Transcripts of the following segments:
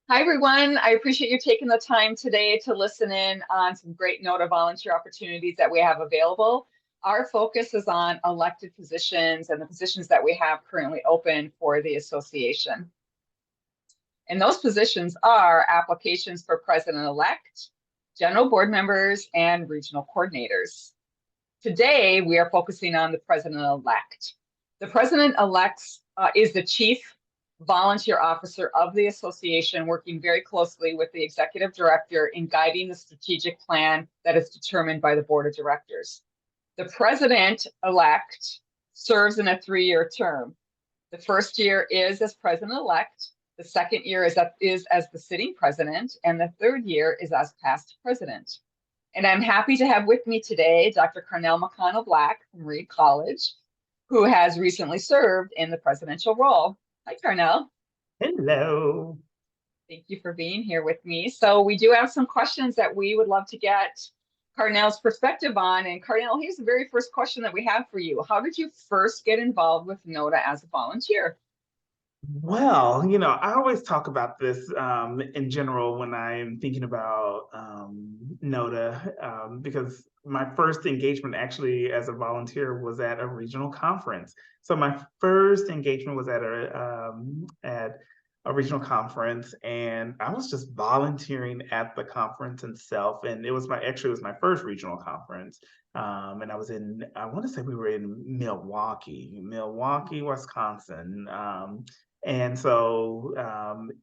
Hi, everyone. I appreciate you taking the time today to listen in on some great NOTA volunteer opportunities that we have available. Our focus is on elected positions and the positions that we have currently open for the association. And those positions are applications for president-elect, general board members, and regional coordinators. Today, we are focusing on the president-elect. The president-elect is the chief volunteer officer of the association, working very closely with the executive director in guiding the strategic plan that is determined by the board of directors. The president-elect serves in a 3-year term. The first year is as president-elect, the second year is as the sitting president, and the third year is as past president. And I'm happy to have with me today Dr. Carnell McConnell Black from Reed College, who has recently served in the presidential role. Hi, Carnell. Hello. Thank you for being here with me. So we do have some questions that we would love to get Carnell's perspective on. And Carnell, here's the very first question that we have for you. How did you first get involved with NOTA as a volunteer? Well, I always talk about this in general when I'm thinking about NOTA, because my first engagement actually as a volunteer was at a regional conference. So my first engagement was at a regional conference, and I was just volunteering at the conference itself. And it was my first regional conference. And I want to say we were in Milwaukee, Wisconsin. And so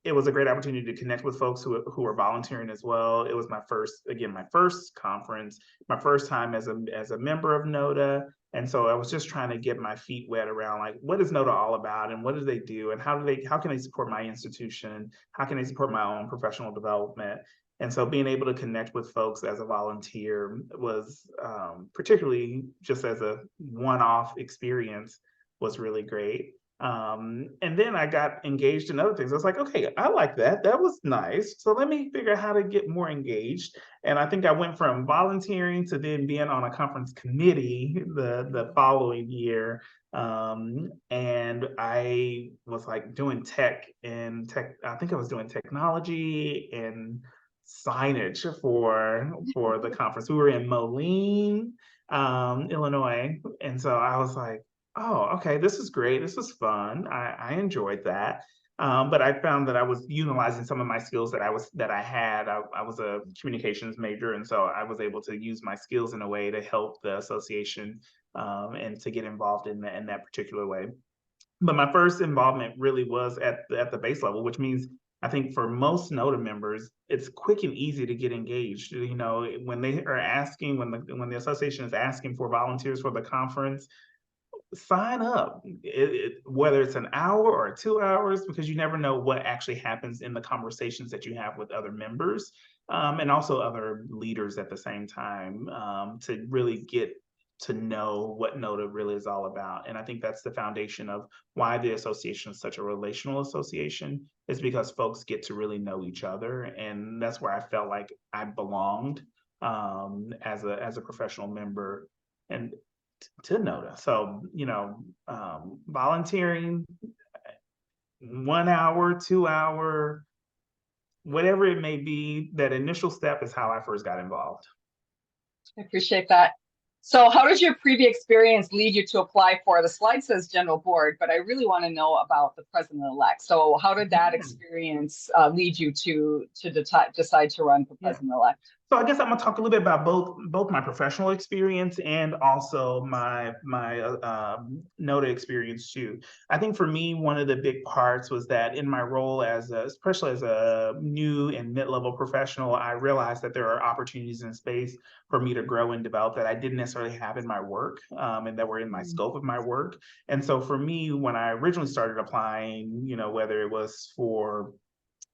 it was a great opportunity to connect with folks who were volunteering as well. It was my first conference, my first time as a member of NOTA. And so I was just trying to get my feet wet around, like, what is NOTA all about, and what do they do, and how can they support my institution? How can they support my own professional development? And so being able to connect with folks as a volunteer was, particularly just as a one-off experience, was really great. And then I got engaged in other things. I was like, okay, I like that. That was nice. So let me figure out how to get more engaged. And I think I went from volunteering to then being on a conference committee the following year. And I was like doing I think I was doing technology and signage for the conference. We were in Moline, Illinois. And so I was like, oh, okay, this is great. This was fun. I enjoyed that. But I found that I was utilizing some of my skills that I had. I was a communications major, and so I was able to use my skills in a way to help the association, and to get involved in that particular way. But my first involvement really was at the base level, which means I think for most NOTA members, it's quick and easy to get engaged. When they are asking, when the association is asking for volunteers for the conference, sign up, whether it's an hour or 2 hours, because you never know what actually happens in the conversations that you have with other members, and also other leaders at the same time, to really get to know what NOTA really is all about. And I think that's the foundation of why the association is such a relational association, is because folks get to really know each other. And that's where I felt like I belonged, as a professional member. And to NOTA. So, volunteering, 1 hour, 2 hour, whatever it may be, that initial step is how I first got involved. I appreciate that. So how does your previous experience lead you to apply for, the slide says general board, but I really want to know about the president-elect. So how did that experience lead you to decide to run for president-elect? So I guess I'm gonna talk a little bit about both my professional experience and also my NOTA experience too. I think for me, one of the big parts was that in my role especially as a new and mid-level professional, I realized that there are opportunities in space for me to grow and develop that I didn't necessarily have in my work, and that were in my scope of my work. And so for me, when I originally started applying, whether it was for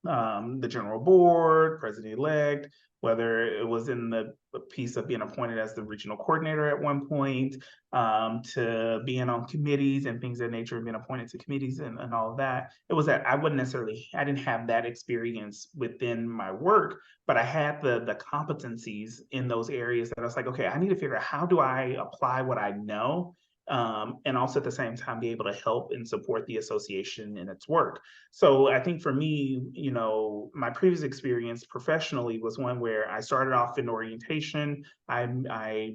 the general board, president-elect, whether it was in the piece of being appointed as the regional coordinator at one point, to being on committees and things of that nature, being appointed to committees and all of that. It was that I didn't have that experience within my work, but I had the competencies in those areas that I was like, okay, I need to figure out, how do I apply what I know and also at the same time be able to help and support the association in its work. So I think for me, my previous experience professionally was one where I started off in orientation. I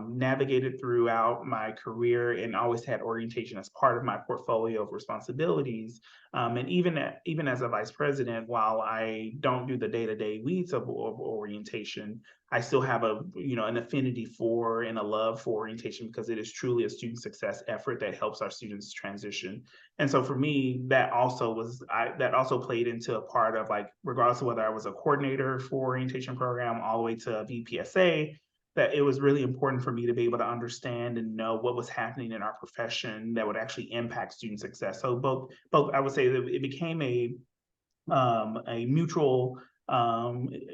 navigated throughout my career and always had orientation as part of my portfolio of responsibilities. And even as a vice president, while I don't do the day-to-day weeds of orientation, I still have an affinity for and a love for orientation because it is truly a student success effort that helps our students transition. And so for me, that also played into a part of, like, regardless of whether I was a coordinator for orientation program all the way to VPSA, that it was really important for me to be able to understand and know what was happening in our profession that would actually impact student success. So both I would say that it became a mutual,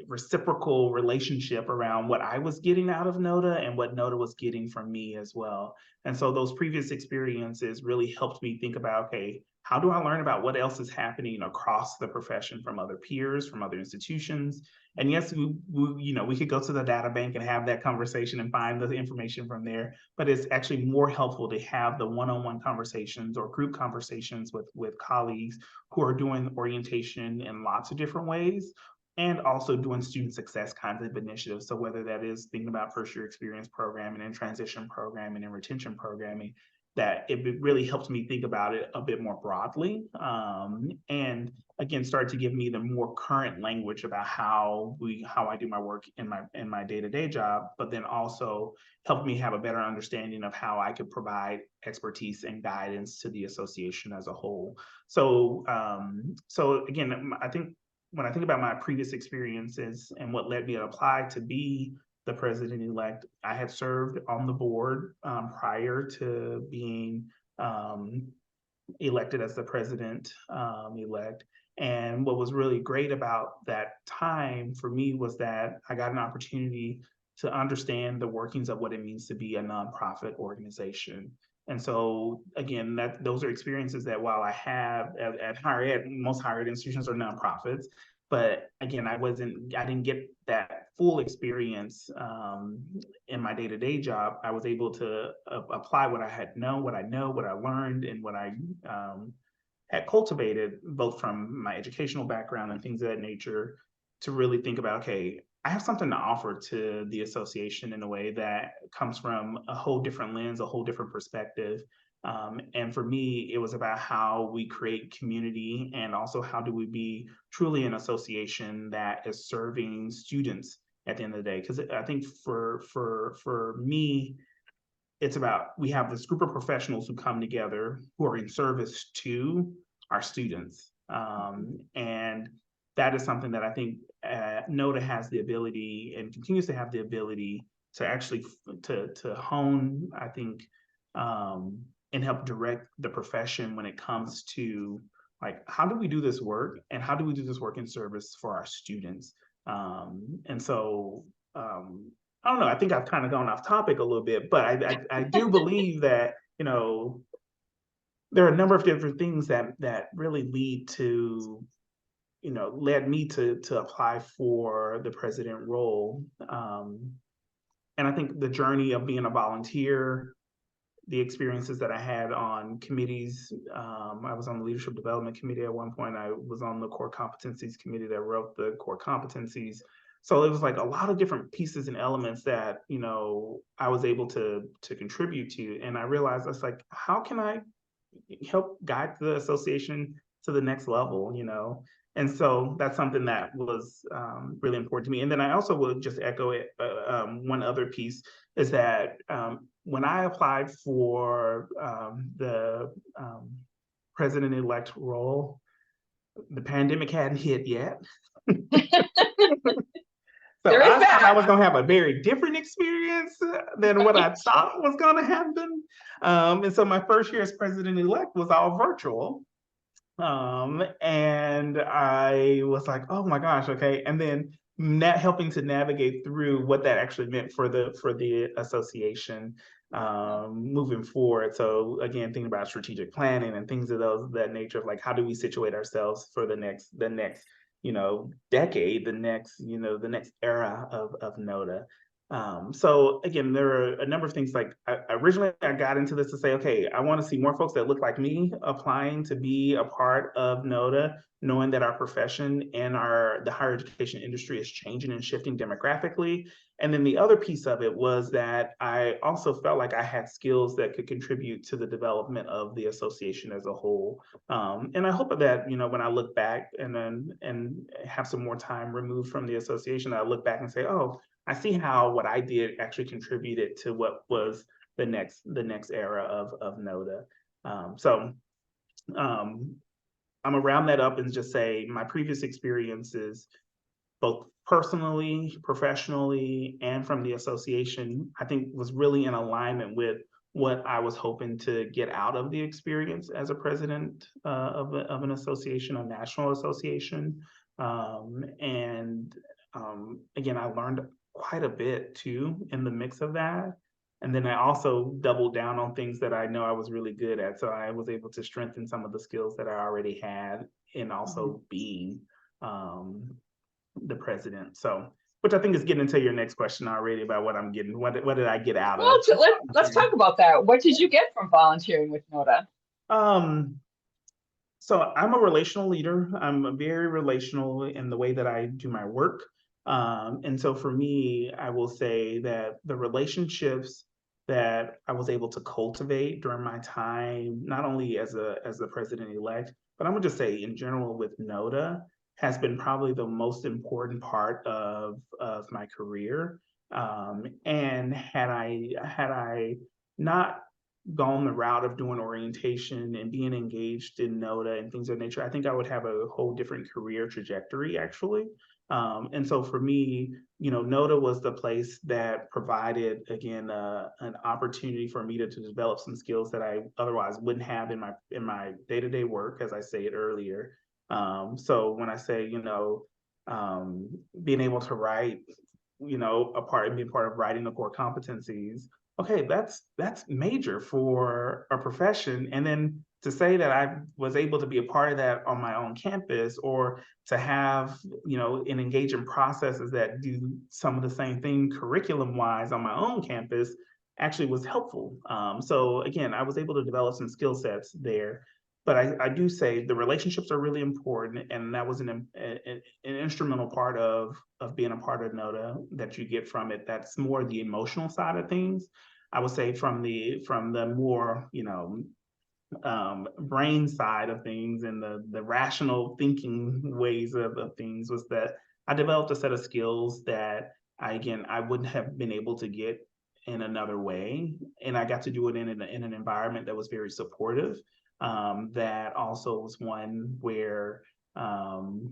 reciprocal relationship around what I was getting out of NODA and what NODA was getting from me as well. And so those previous experiences really helped me think about, okay, how do I learn about what else is happening across the profession from other peers, from other institutions? And yes, we could go to the data bank and have that conversation and find the information from there, but it's actually more helpful to have the one-on-one conversations or group conversations with colleagues who are doing orientation in lots of different ways and also doing student success kinds of initiatives. So whether that is thinking about first year experience programming and transition programming and retention programming, that it really helped me think about it a bit more broadly. And again, started to give me the more current language about how I do my work in my day-to-day job, but then also helped me have a better understanding of how I could provide expertise and guidance to the association as a whole. So again, I think when I think about my previous experiences and what led me to apply to be the president-elect, I had served on the board prior to being elected as the president-elect. And what was really great about that time for me was that I got an opportunity to understand the workings of what it means to be a nonprofit organization. And so again, those are experiences that while I have at higher ed, most higher ed institutions are nonprofits, but again, I didn't get that full experience in my day-to-day job. I was able to apply what I know, what I learned, and what I had cultivated, both from my educational background and things of that nature, to really think about, okay, I have something to offer to the association in a way that comes from a whole different lens, a whole different perspective. And for me, it was about how we create community and also how do we be truly an association that is serving students at the end of the day. Because I think for me, it's about, we have this group of professionals who come together who are in service to our students. And that is something that I think NODA has the ability and continues to have the ability to actually to hone, I think, and help direct the profession when it comes to, like, how do we do this work and how do we do this work in service for our students? And so I don't know, I think I've kind of gone off topic a little bit, but I do believe that, there are a number of different things that really led me to apply for the president role. And I think the journey of being a volunteer, the experiences that I had on committees, I was on the leadership development committee at one point. I was on the core competencies committee that wrote the core competencies. So it was like a lot of different pieces and elements that, I was able to contribute to. And I realized that's like, how can I help guide the association to the next level, And so that's something that was really important to me. And then I also would just echo it. One other piece is that when I applied for the president-elect role, the pandemic hadn't hit yet. So There is I thought I was that. going to have a very different experience than what I thought was going to happen. And so my first year as president-elect was all virtual. And I was like, oh my gosh, okay. And then helping to navigate through what that actually meant for the association moving forward. So again, thinking about strategic planning and things of that nature of, like, how do we situate ourselves for the next decade, the next era of NODA. So again, there are a number of things like originally I got into this to say, okay, I want to see more folks that look like me applying to be a part of NODA, knowing that our profession and the higher education industry is changing and shifting demographically. And then the other piece of it was that I also felt like I had skills that could contribute to the development of the association as a whole. And I hope that, when I look back and have some more time removed from the association, I look back and say, oh, I see how what I did actually contributed to what was the next era of NODA. So I'm gonna round that up and just say my previous experiences, both personally, professionally, and from the association, I think was really in alignment with what I was hoping to get out of the experience as a president of an association, a national association. And again, I learned quite a bit too in the mix of that. And then I also doubled down on things that I know I was really good at. So I was able to strengthen some of the skills that I already had in also being um, the president. So, which I think is getting into your next question already about what I'm getting. What did I get out Well, of? let's talk about that. What did you get from volunteering with NODA? Um, so I'm a relational leader. I'm very relational in the way that I do my work. And so for me, I will say that the relationships that I was able to cultivate during my time, not only as the president elect, but I'm gonna just say in general with NODA, has been probably the most important part of my career. And had I not gone the route of doing orientation and being engaged in NODA and things of nature, I think I would have a whole different career trajectory actually. And so for me, NODA was the place that provided, again, an opportunity for me to develop some skills that I otherwise wouldn't have in my day-to-day work, as I said earlier. So when I say, being able to write, being part of writing the core competencies, okay, that's major for a profession. And then to say that I was able to be a part of that on my own campus, or to have, and engage in processes that do some of the same thing curriculum wise on my own campus actually was helpful. So again, I was able to develop some skill sets there. But I do say the relationships are really important, and that was an instrumental part of being a part of NODA that you get from it. That's more the emotional side of things. I would say from the more brain side of things and the rational thinking ways of things was that I developed a set of skills that I wouldn't have been able to get in another way, and I got to do it in an environment that was very supportive. That also was one where um,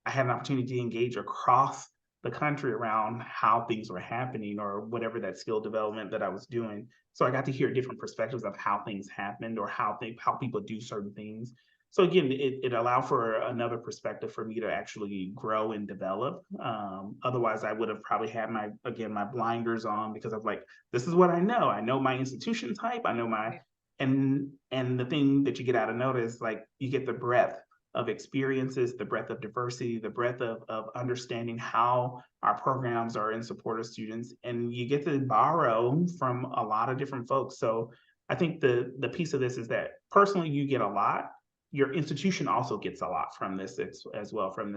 I had an opportunity to engage across the country around how things were happening or whatever that skill development that I was doing. So I got to hear different perspectives of how things happened or how people do certain things. So again, it allowed for another perspective for me to actually grow and develop. Otherwise, I would have probably had my blinders on because of like, this is what I know. I know my institution type. I know my and the thing that you get out of notice, like you get the breadth of experiences, the breadth of diversity, the breadth of understanding how our programs are in support of students, and you get to borrow from a lot of different folks. So I think the piece of this is that personally you get a lot. Your institution also gets a lot from this as well, from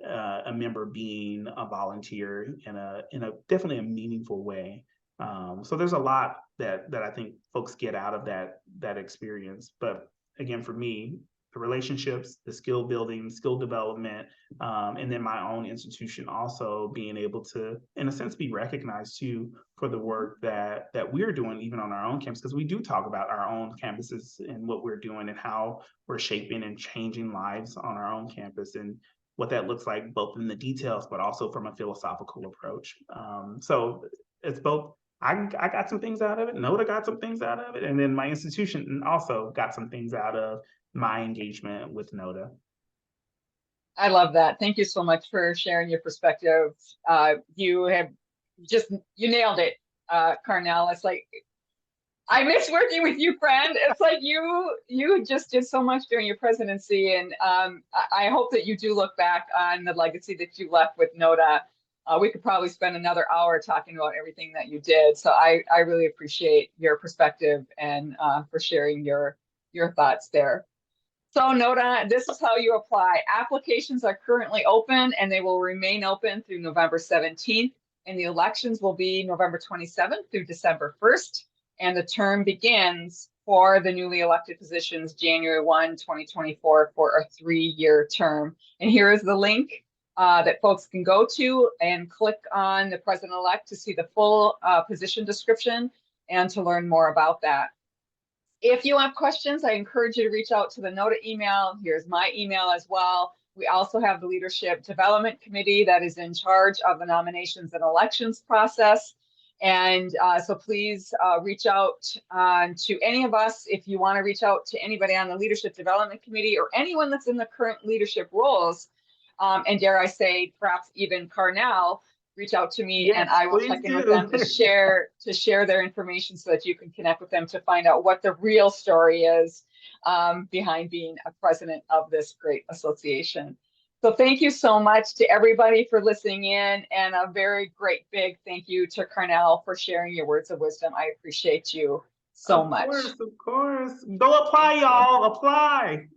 a member being a volunteer in a definitely a meaningful way. So there's a lot that I think folks get out of that experience. But again, for me, the relationships, the skill building, skill development, and then my own institution also being able to, in a sense, be recognized too for the work that we're doing even on our own campus, because we do talk about our own campuses and what we're doing and how we're shaping and changing lives on our own campus and what that looks like both in the details, but also from a philosophical approach. So it's both. I got some things out of it. NODA got some things out of it, and then my institution also got some things out of my engagement with NODA. I love that. Thank you so much for sharing your perspective. You nailed it, Carnell. It's like, I miss working with you, friend. It's like you just did so much during your presidency, and I hope that you do look back on the legacy that you left with NODA. we could probably spend another hour talking about everything that you did. So I really appreciate your perspective and for sharing your thoughts there. So Nota, this is how you apply. Applications are currently open and they will remain open through November 17th. And the elections will be November 27th through December 1st. And the term begins for the newly elected positions January 1, 2024 for a 3-year term. And here is the link that folks can go to and click on the president-elect to see the full position description and to learn more about that. If you have questions, I encourage you to reach out to the Nota email. Here's my email as well. We also have the Leadership Development Committee that is in charge of the nominations and elections process. And so please reach out to any of us if you want to reach out to anybody on the Leadership Development Committee or anyone that's in the current leadership roles. And dare I say, perhaps even Carnell, reach out to me. Yes, and I will please check in do. with them to share their information so that you can connect with them to find out what the real story is behind being a president of this great association. So thank you so much to everybody for listening in, and a very great big thank you to Carnell for sharing your words of wisdom. I appreciate you so much. Of course. Go apply, y'all. Apply.